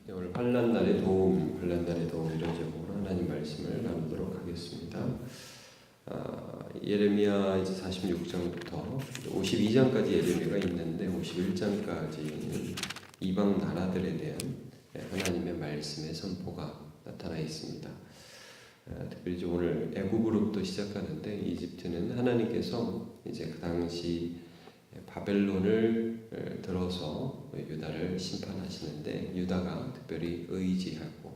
오늘 환난날의 도움, 환난날의 도움 이런 제목으로 하나님 말씀을 나누도록 하겠습니다. 예레미야 이제 46장부터 52장까지 예레미야가 있는데 51장까지는 이방 나라들에 대한 하나님의 말씀의 선포가 나타나 있습니다. 특별히 이제 오늘 애굽으로부터 시작하는데 이집트는 하나님께서 이제 그 당시 바벨론을 들어서 유다를 심판하시는데 유다가 특별히 의지하고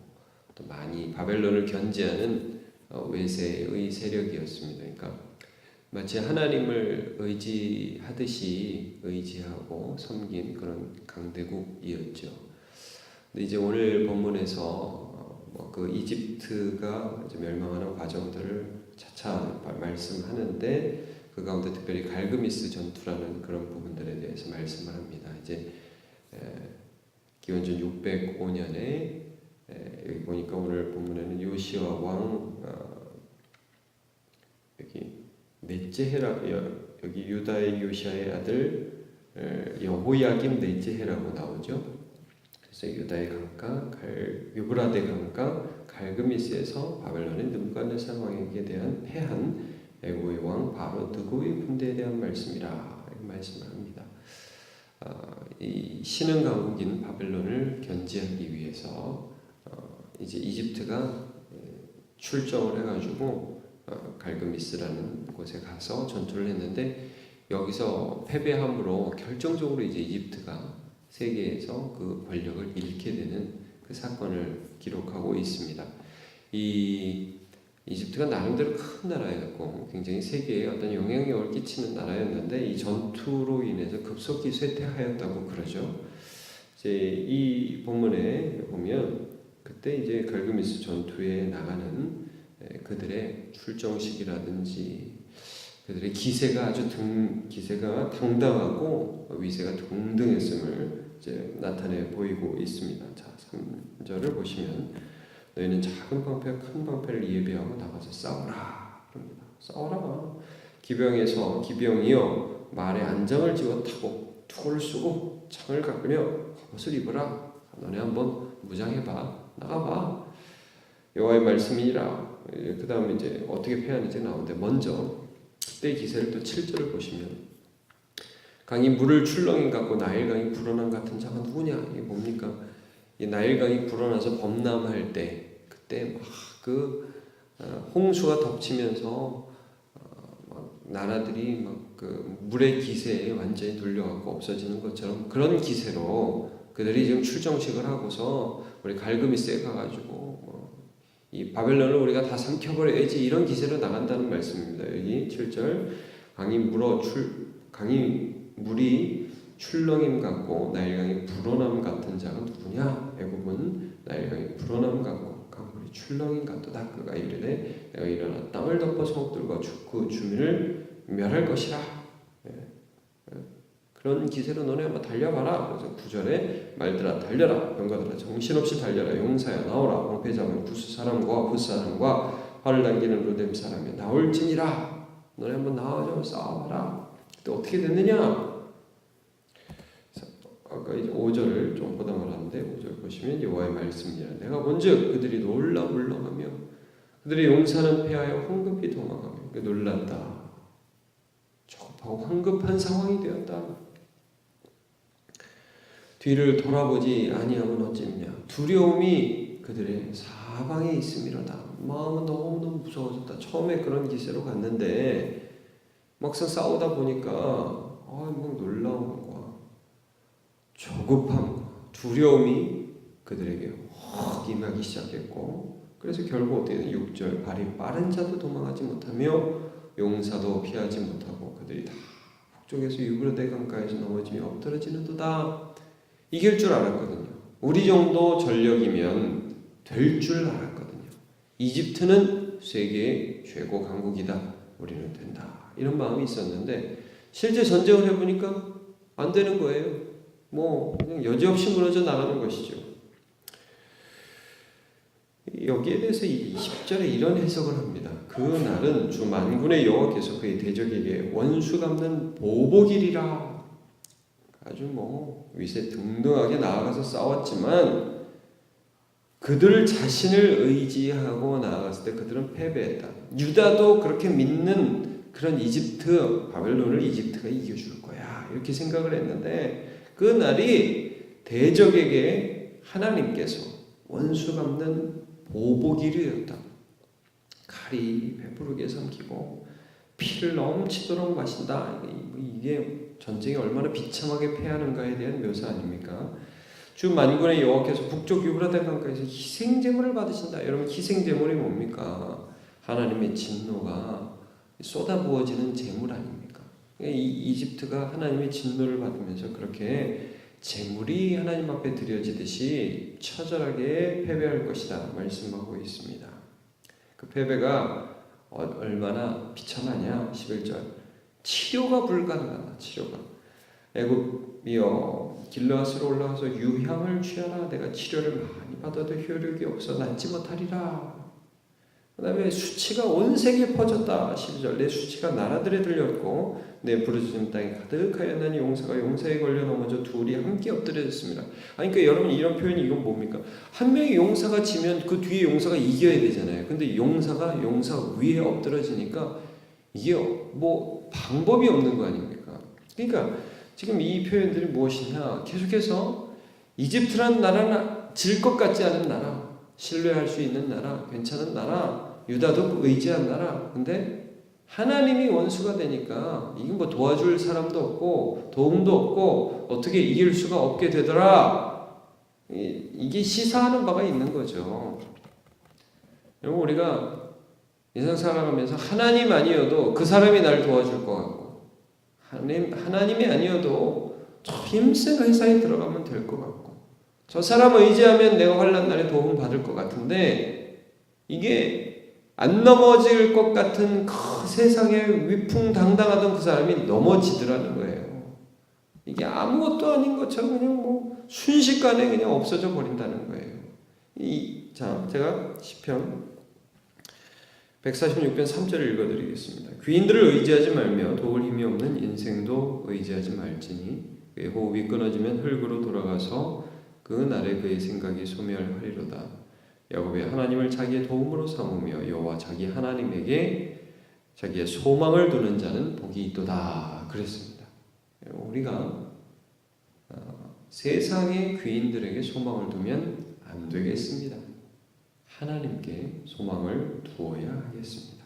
또 많이 바벨론을 견제하는 외세의 세력이었습니다. 그러니까 마치 하나님을 의지하듯이 의지하고 섬긴 그런 강대국이었죠. 근데 이제 오늘 본문에서 그 이집트가 이제 멸망하는 과정들을 차차 말씀하는데 그 가운데 특별히 갈그미스 전투라는 그런 부분들에 대해서 말씀을 합니다. 이제 기원전 605년에 여기 보니까 오늘 본문에는 요시아 왕 여기 넷제헤라 여기 유다의 요시아의 아들 여호야김 넷제헤라고 나오죠. 그래서 유다의 강가 유브라데 강가 갈그미스에서 바벨론의 느부갓네살 왕에게 대한 패한 애굽의 왕 바로 느고의 군대에 대한 말씀이라 이렇게 말씀을 합니다. 이 신흥 강국인 바벨론을 견제하기 위해서 이제 이집트가 출정을 해가지고 갈그미스라는 곳에 가서 전투를 했는데 여기서 패배함으로 결정적으로 이제 이집트가 세계에서 그 권력을 잃게 되는 그 사건을 기록하고 있습니다. 이집트가 나름대로 큰 나라였고 굉장히 세계에 어떤 영향력을 끼치는 나라였는데 이 전투로 인해서 급속히 쇠퇴하였다고 그러죠. 이제 이 본문에 보면 그때 이제 갈그미스 전투에 나가는 그들의 출정식이라든지 그들의 기세가 기세가 당당하고 위세가 동등했음을 이제 나타내 보이고 있습니다. 자, 3절을 보시면 너희는 작은 방패와 큰 방패를 예비하고 나가서 싸워라. 그럽니다. 싸워라. 기병이여 말에 안장을 지워 타고 투구를 쓰고 창을 깎으며 갑옷을 입어라. 너네 한번 무장해봐. 나가봐. 여호와의 말씀이니라. 그 다음에 이제 어떻게 패하는지 나오는데 먼저 그때의 기세를 또 7절을 보시면 강이 물을 출렁임 같고 나일강이 불어난 같은 자가 누구냐? 이게 뭡니까? 이 나일강이 불어나서 범람할 때 그때 막 홍수가 덮치면서 막 나라들이 막 그 물의 기세에 완전히 눌려갖고 없어지는 것처럼 그런 기세로 그들이 지금 출정식을 하고서 우리 갈그미스에 가가지고 이 바벨론을 우리가 다 삼켜버려야지 이런 기세로 나간다는 말씀입니다. 여기 7절 강이 물이 출렁임 같고 나일강이 불어남 같은 자가 누구냐? 애굽은 나일강이 불어남 같고 강물이 출렁임 같도다. 그가 이르되 내가 일어나 땅을 덮어 성읍들과 그 주민을 멸할 것이라. 그런 기세로 너네 한번 달려봐라. 그래서 9절에 말들아 달려라. 병거들아 정신없이 달려라. 용사야 나오라. 방패 잡은 구스 사람과 붓 사람과 활을 당기는 로뎀 사람이 나올지니라. 너네 한번 나와서 싸워봐라. 또 어떻게 됐느냐? 아까 이제 5절을 좀 보다 말았는데 5절 보시면 여호와의 말씀이라. 내가 본즉 그들이 놀라 물러가며 그들의 용사는 패하여 황급히 도망하며 놀랐다. 조급하고 황급한 상황이 되었다. 뒤를 돌아보지 아니하면 어찌냐. 두려움이 그들의 사방에 있음이로다. 마음은 너무너무 무서워졌다. 처음에 그런 기세로 갔는데 막상 싸우다 보니까 막 놀라운 것과 조급함과 두려움이 그들에게 확 임하기 시작했고 그래서 결국 어떻게 되냐. 6절 발이 빠른 자도 도망하지 못하며 용사도 피하지 못하고 그들이 다 북쪽에서 유브라데 강가에서 넘어지며 엎드러지는도다. 이길 줄 알았거든요. 우리 정도 전력이면 될 줄 알았거든요. 이집트는 세계의 최고 강국이다. 우리는 된다. 이런 마음이 있었는데 실제 전쟁을 해보니까 안 되는 거예요. 그냥 여지없이 무너져 나가는 것이죠. 여기에 대해서 20절에 이런 해석을 합니다. 그 날은 주 만군의 여호와께서 그의 대적에게 원수 갚는 보복일이라. 아주 위세 등등하게 나아가서 싸웠지만 그들 자신을 의지하고 나아갔을 때 그들은 패배했다. 유다도 그렇게 믿는 그런 이집트, 바벨론을 이집트가 이겨줄 거야. 이렇게 생각을 했는데 그 날이 대적에게 하나님께서 원수 갚는 보복일이었다. 칼이 배부르게 삼키고 피를 넘치도록 마신다. 이게 전쟁이 얼마나 비참하게 패하는가에 대한 묘사 아닙니까? 주 만군의 여호와께서 북쪽 유브라데 강가에서 희생제물을 받으신다. 여러분 희생제물이 뭡니까? 하나님의 진노가 쏟아부어지는 제물 아닙니까? 이집트가 하나님의 진노를 받으면서 그렇게 제물이 하나님 앞에 드려지듯이 처절하게 패배할 것이다 말씀하고 있습니다. 그 패배가 얼마나 비참하냐? 11절 치료가 불가능하다. 치료가 애굽이여 길르앗으로 올라가서 유향을 취하라. 내가 치료를 많이 받아도 효력이 없어 낫지 못하리라. 그 다음에 수치가 온 세계에 퍼졌다. 12절 내 수치가 나라들에 들렸고 내 부르짖음 땅에 가득하였나니 용사가 용사에 걸려 넘어져 둘이 함께 엎드려졌습니다. 아니 그러니까 여러분 이런 표현이 이건 뭡니까? 한 명이 용사가 지면 그 뒤에 용사가 이겨야 되잖아요. 근데 용사가 용사 위에 엎드러지니까 이게 뭐 방법이 없는 거 아닙니까? 그러니까 지금 이 표현들이 무엇이냐? 계속해서 이집트라는 나라는 질 것 같지 않은 나라, 신뢰할 수 있는 나라, 괜찮은 나라, 유다도 의지한 나라. 근데 하나님이 원수가 되니까 이건 뭐 도와줄 사람도 없고 도움도 없고 어떻게 이길 수가 없게 되더라. 이게 시사하는 바가 있는 거죠. 여러분 우리가 인생 살아가면서 하나님 아니어도 그 사람이 날 도와줄 것 같고 하나님이 아니어도 저 힘센 회사에 들어가면 될 것 같고 저 사람 의지하면 내가 환난 날에 도움 받을 것 같은데 이게 안 넘어질 것 같은 그 세상에 위풍당당하던 그 사람이 넘어지더라는 거예요. 이게 아무것도 아닌 것처럼 그냥 뭐 순식간에 그냥 없어져 버린다는 거예요. 자, 제가 시편 146편 3절을 읽어드리겠습니다. 귀인들을 의지하지 말며 도울 힘이 없는 인생도 의지하지 말지니 그의 호흡이 끊어지면 흙으로 돌아가서 그 날에 그의 생각이 소멸하리로다. 야곱의 하나님을 자기의 도움으로 삼으며 여호와 자기 하나님에게 자기의 소망을 두는 자는 복이 있도다. 그랬습니다. 우리가 세상의 귀인들에게 소망을 두면 안 되겠습니다. 하나님께 소망을 두어야 하겠습니다.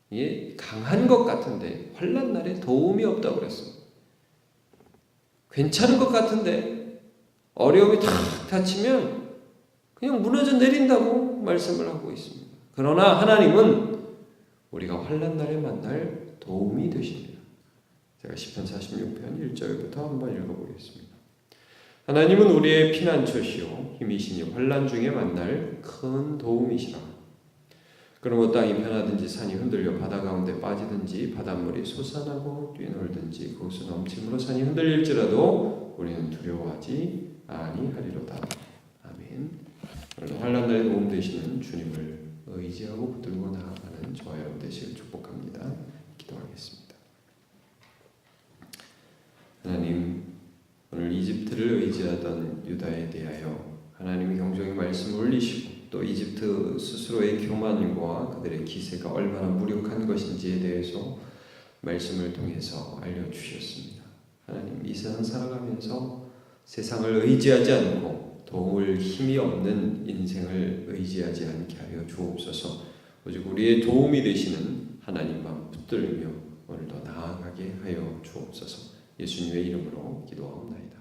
이게 강한 것 같은데 환난 날에 도움이 없다고 그랬습니다. 괜찮은 것 같은데 어려움이 탁 닥치면 그냥 무너져 내린다고 말씀을 하고 있습니다. 그러나 하나님은 우리가 환난 날에 만날 도움이 되십니다. 제가 시편 46편 1절부터 한번 읽어보겠습니다. 하나님은 우리의 피난처시요 힘이시니 환난 중에 만날 큰 도움이시라. 그러므로 땅이 변하든지 산이 흔들려 바다 가운데 빠지든지 바닷물이 솟아나고 뛰놀든지 그곳은 넘침으로 산이 흔들릴지라도 우리는 두려워하지 아니하리로다. 아멘. 오늘 환난 날에 도움 되시는 주님을 의지하고 붙들고 나아가는 저와 여러분 되시길 축복합니다. 기도하겠습니다. 하나님, 오늘 이집트를 의지하던 유다에 대하여 하나님이 경종의 말씀을 올리시고 또 이집트 스스로의 교만과 그들의 기세가 얼마나 무력한 것인지에 대해서 말씀을 통해서 알려주셨습니다. 하나님, 이 세상 살아가면서 세상을 의지하지 않고 도울 힘이 없는 인생을 의지하지 않게 하여 주옵소서. 오직 우리의 도움이 되시는 하나님만 붙들며 오늘도 나아가게 하여 주옵소서. 예수님의 이름으로 기도하옵나이다.